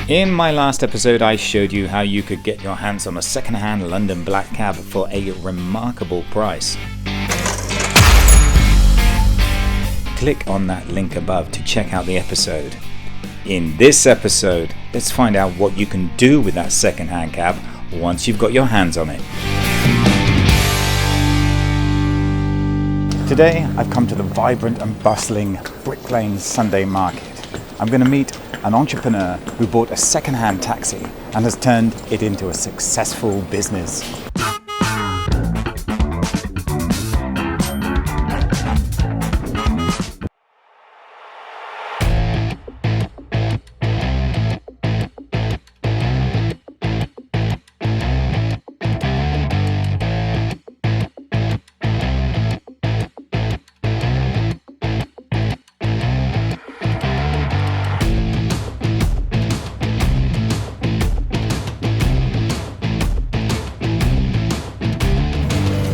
In my last episode, I showed you how you could get your hands on a second-hand London black cab for a remarkable price. Click on that link above to check out the episode. In this episode, let's find out what you can do with that second-hand cab once you've got your hands on it. Today, I've come to the vibrant and bustling Brick Lane Sunday Market. I'm going to meet an entrepreneur who bought a second-hand taxi and has turned it into a successful business.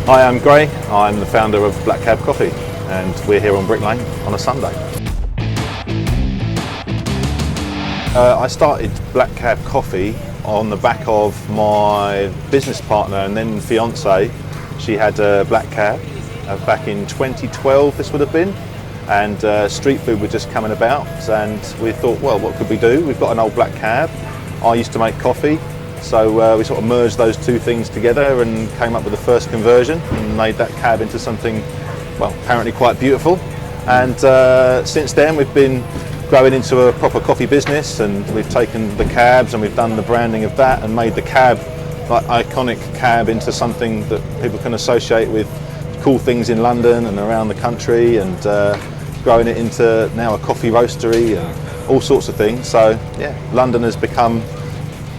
Hi, I'm Gray. I'm the founder of Black Cab Coffee and we're here on Brick Lane on a Sunday. I started Black Cab Coffee on the back of my business partner and then fiance. She had a black cab back in 2012 this would have been, and street food was just coming about, and we thought, well, what could we do? We've got an old black cab. I used to make coffee. So we sort of merged those two things together and came up with the first conversion and made that cab into something, well, apparently quite beautiful. And since then we've been growing into a proper coffee business, and we've taken the cabs and we've done the branding of that and made the cab, like iconic cab, into something that people can associate with cool things in London and around the country, and growing it into now a coffee roastery and all sorts of things. So yeah, London has become,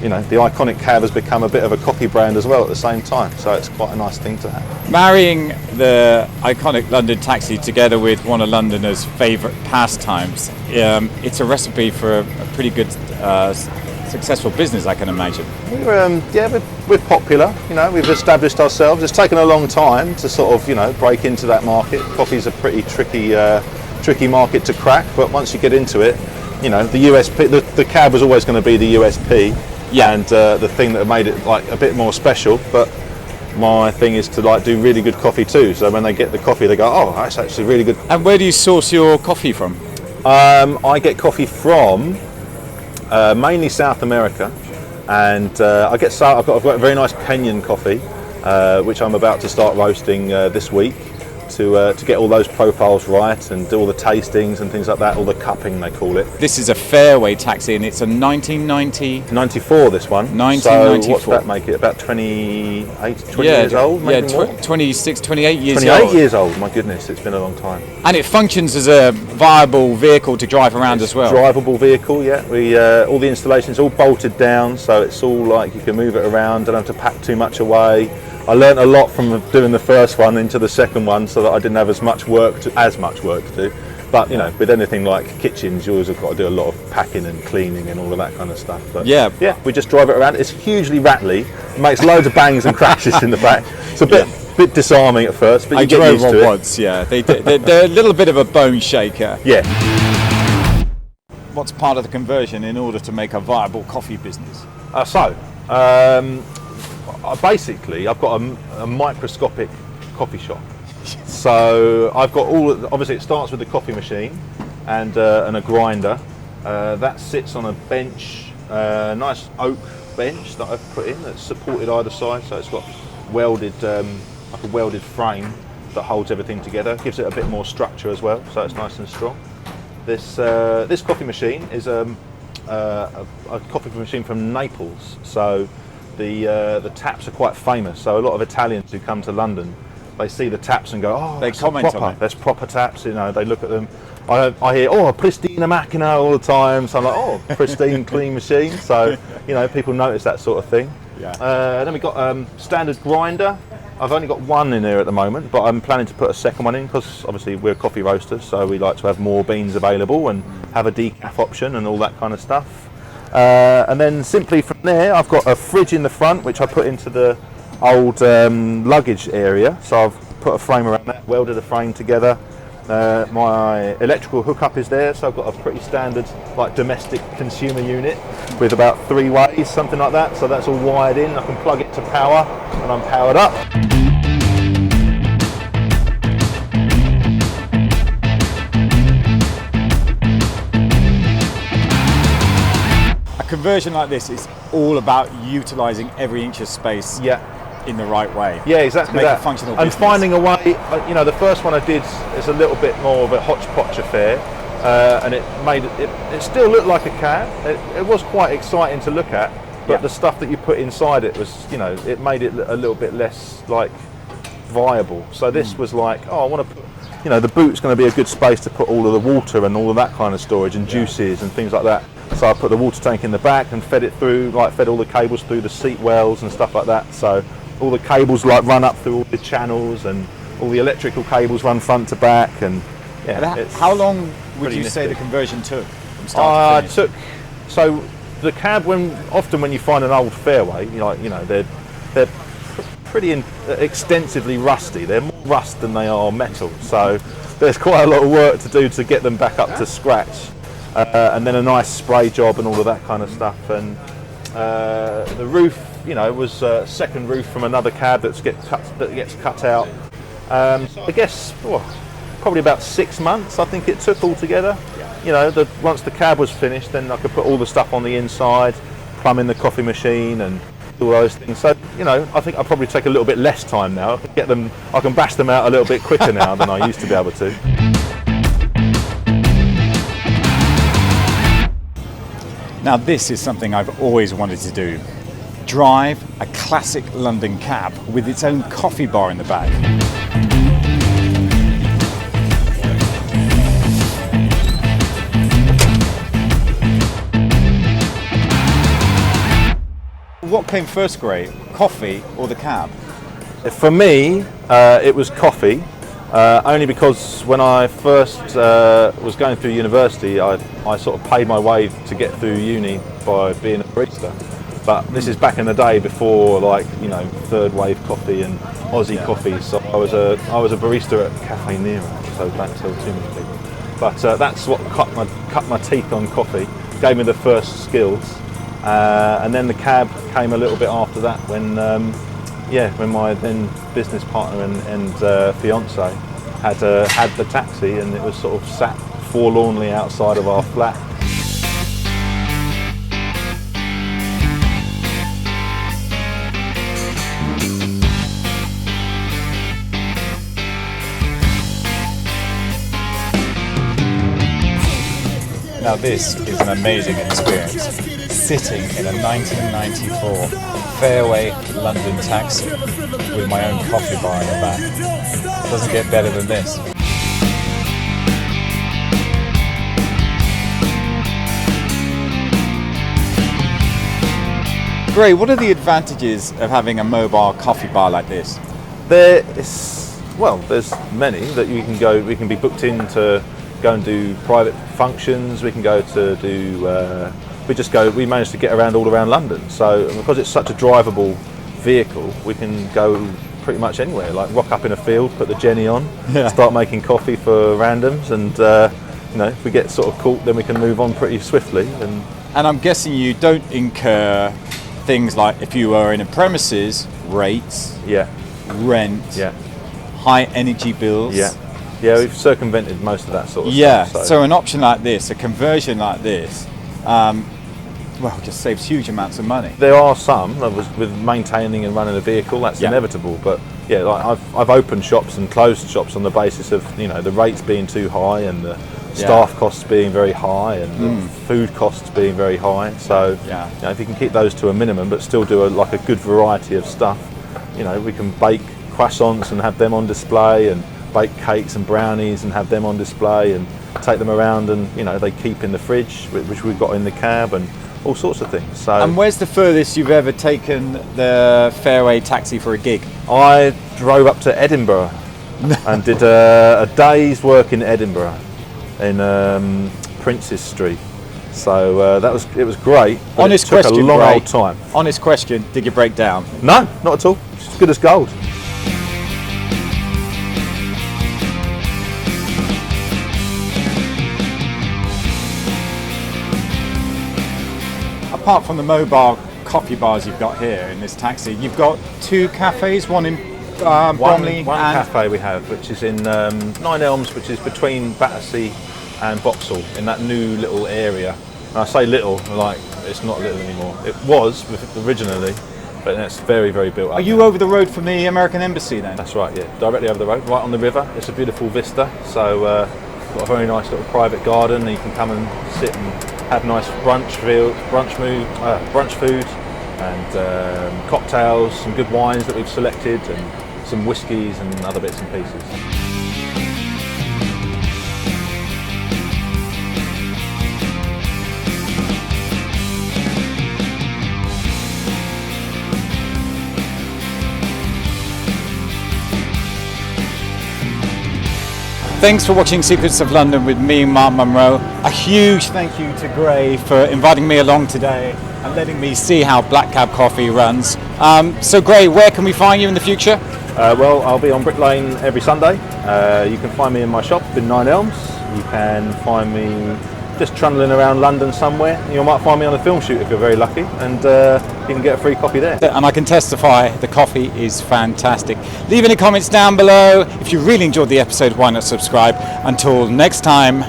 you know, the iconic cab has become a bit of a coffee brand as well at the same time, so it's quite a nice thing to have. Marrying the iconic London taxi together with one of Londoners' favourite pastimes, it's a recipe for a pretty good, successful business, I can imagine. We're popular, you know, we've established ourselves. It's taken a long time to sort of, you know, break into that market. Coffee's a pretty tricky market to crack, but once you get into it, you know, the USP, the cab was always going to be the USP. Yeah. And the thing that made it like a bit more special, but my thing is to like do really good coffee too. So when they get the coffee, they go, "Oh, that's actually really good." And where do you source your coffee from? I get coffee from mainly South America, and I've got a very nice Kenyan coffee, which I'm about to start roasting this week. To get all those profiles right and do all the tastings and things like that, all the cupping they call it. This is a Fairway taxi and it's a 1994 this one. 1994. So what's that make it? About 20 years old? Maybe more? 26, 28 years 28 old. years old, my goodness, it's been a long time. And it functions as a viable vehicle to drive around as well. Drivable vehicle, yeah. We all the installations all bolted down, so it's all like you can move it around, don't have to pack too much away. I learned a lot from doing the first one into the second one, so that I didn't have as much work to do. But you know, with anything like kitchens, you always have got to do a lot of packing and cleaning and all of that kind of stuff. But yeah, we just drive it around. It's hugely rattly. It makes loads of bangs and crashes in the back. It's a bit disarming at first, but you get used to it. Once, yeah. They're a little bit of a bone shaker. Yeah. What's part of the conversion in order to make a viable coffee business? Basically, I've got a microscopic coffee shop. So I've got obviously it starts with the coffee machine and a grinder. That sits on a bench, nice oak bench that I've put in that's supported either side. So it's got welded, like a welded frame that holds everything together. Gives it a bit more structure as well, so it's nice and strong. This coffee machine is a coffee machine from Naples. So the taps are quite famous, so a lot of Italians who come to London, they see the taps and go, "Oh, they comment on it. There's proper taps," you know. They look at them. I hear, "Oh, pristina macchina" all the time, so I'm like, "Oh, pristine, clean machine." So you know, people notice that sort of thing. Yeah. Then we've got standard grinder. I've only got one in there at the moment, but I'm planning to put a second one in because obviously we're coffee roasters, so we like to have more beans available and have a decaf option and all that kind of stuff. And then simply from there, I've got a fridge in the front, which I put into the old luggage area. So I've put a frame around that, welded a frame together, My electrical hookup is there, so I've got a pretty standard like domestic consumer unit with about 3 ways, something like that. So that's all wired in. I can plug it to power and I'm powered up. A conversion like this is all about utilising every inch of space in the right way. Yeah, exactly to make that. a functional and business. finding a way, the first one I did is a little bit more of a hodgepodge affair, and it still looked like a cab. It was quite exciting to look at, but the stuff that you put inside it was, it made it a little bit less like viable. So this was like, I want to put, the boot's going to be a good space to put all of the water and all of that kind of storage and juices and things like that. So I put the water tank in the back and fed it through, fed all the cables through the seat wells and stuff like that. So all the cables run up through all the channels, and all the electrical cables run front to back. And how long would you say the conversion took from start to finish? So the cab, often when you find an old fairway, they're pretty extensively rusty. They're more rust than they are metal. So there's quite a lot of work to do to get them back up to scratch. And then a nice spray job and all of that kind of stuff. And the roof, was a second roof from another cab that gets cut out. I guess probably about 6 months I think it took altogether. Once the cab was finished, then I could put all the stuff on the inside, plumb in the coffee machine and all those things. So I think I'll probably take a little bit less time now. I can bash them out a little bit quicker now than I used to be able to. Now this is something I've always wanted to do. Drive a classic London cab with its own coffee bar in the back. What came first, Gray? Coffee or the cab? For me, it was coffee. Only because when I first was going through university, I sort of paid my way to get through uni by being a barista. But this is back in the day before, third wave coffee and Aussie coffee. So I was a barista at Cafe Nero. So don't tell too many people. But that's what cut my teeth on coffee. Gave me the first skills, and then the cab came a little bit after that when my then business partner and fiance had the taxi, and it was sort of sat forlornly outside of our flat. Now this is an amazing experience. Sitting in a 1994 Fairway London taxi with my own coffee bar in the back. Doesn't get better than this. Gray, what are the advantages of having a mobile coffee bar like this? There's many that you can go. We can be booked in to go and do private functions. We can go to do. We managed to get all around London. So because it's such a drivable vehicle, we can go pretty much anywhere. Like rock up in a field, put the Jenny on, start making coffee for randoms, and if we get sort of caught, then we can move on pretty swiftly. And I'm guessing you don't incur things like, if you are in a premises, rates, rent, high energy bills. Yeah, we've circumvented most of that sort of stuff. So an option like this, a conversion like this, just saves huge amounts of money. There are some with maintaining and running a vehicle, that's inevitable. But I've opened shops and closed shops on the basis of the rates being too high and the staff costs being very high and the food costs being very high. So if you can keep those to a minimum but still do a good variety of stuff, we can bake croissants and have them on display, and bake cakes and brownies and have them on display, and take them around, and they keep in the fridge, which we've got in the cab, and all sorts of things. So, and where's the furthest you've ever taken the Fairway taxi for a gig? I drove up to Edinburgh and did a day's work in Edinburgh in Princes Street. So it was great. But Honest it took question, a long Gray. old time. Honest question, did you break down? No, not at all. It's as good as gold. apart from the mobile coffee bars you've got here in this taxi, you've got 2 cafes, one in Bromley one and cafe we have, which is in Nine Elms, which is between Battersea and Vauxhall, in that new little area. And I say little, like it's not little anymore. It was originally, but it's very, very built up. Are you over the road from the American Embassy then? That's right, yeah. Directly over the road, right on the river. It's a beautiful vista. So got a very nice little private garden, and you can come and sit and have nice brunch food, and cocktails, some good wines that we've selected, and some whiskies and other bits and pieces. Thanks for watching Secrets of London with me, Mark Munro. A huge thank you to Gray for inviting me along today and letting me see how Black Cab Coffee runs. So Gray, where can we find you in the future? Well, I'll be on Brick Lane every Sunday. You can find me in my shop in Nine Elms. You can find me just trundling around London somewhere. You might find me on a film shoot if you're very lucky, and you can get a free copy there. And I can testify the coffee is fantastic. Leave any comments down below. If you really enjoyed the episode, why not subscribe? Until next time,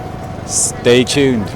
stay tuned.